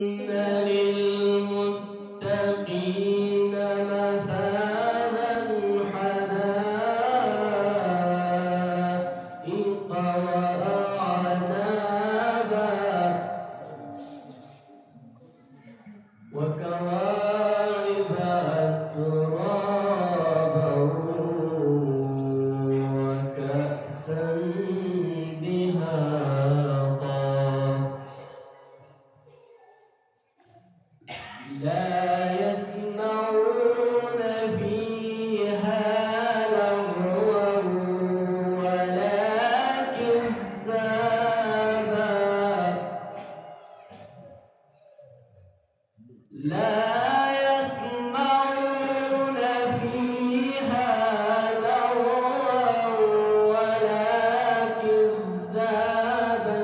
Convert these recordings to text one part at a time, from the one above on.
إن للمتقين مفازا حدائق وأعنابا وكواعب أترابا وكأسا دهاقا لا يسمعون فيها لغوا ولا كذابا لا يسمعون فيها لغوا ولا كذابا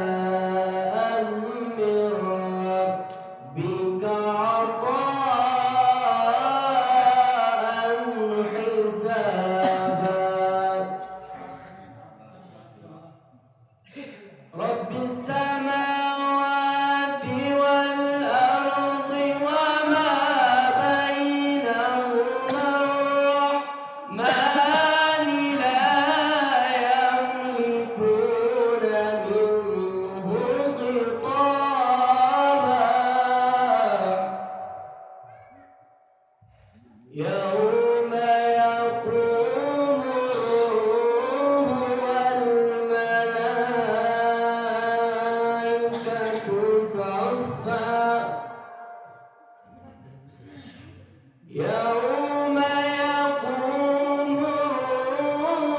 جزاء من ربك عطاء حسابا رب السماوات والأرض وما بينهما الرحمن لا يملكون منه خطابا يوم يقوم الروح والملائكة صفا يوم يقوم الروح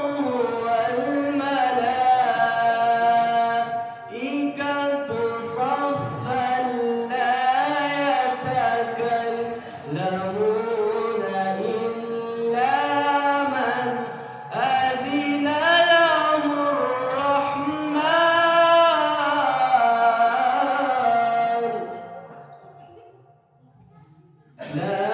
والملائكة صفا لا يتكلمون إلا من أذن له الرحمن لا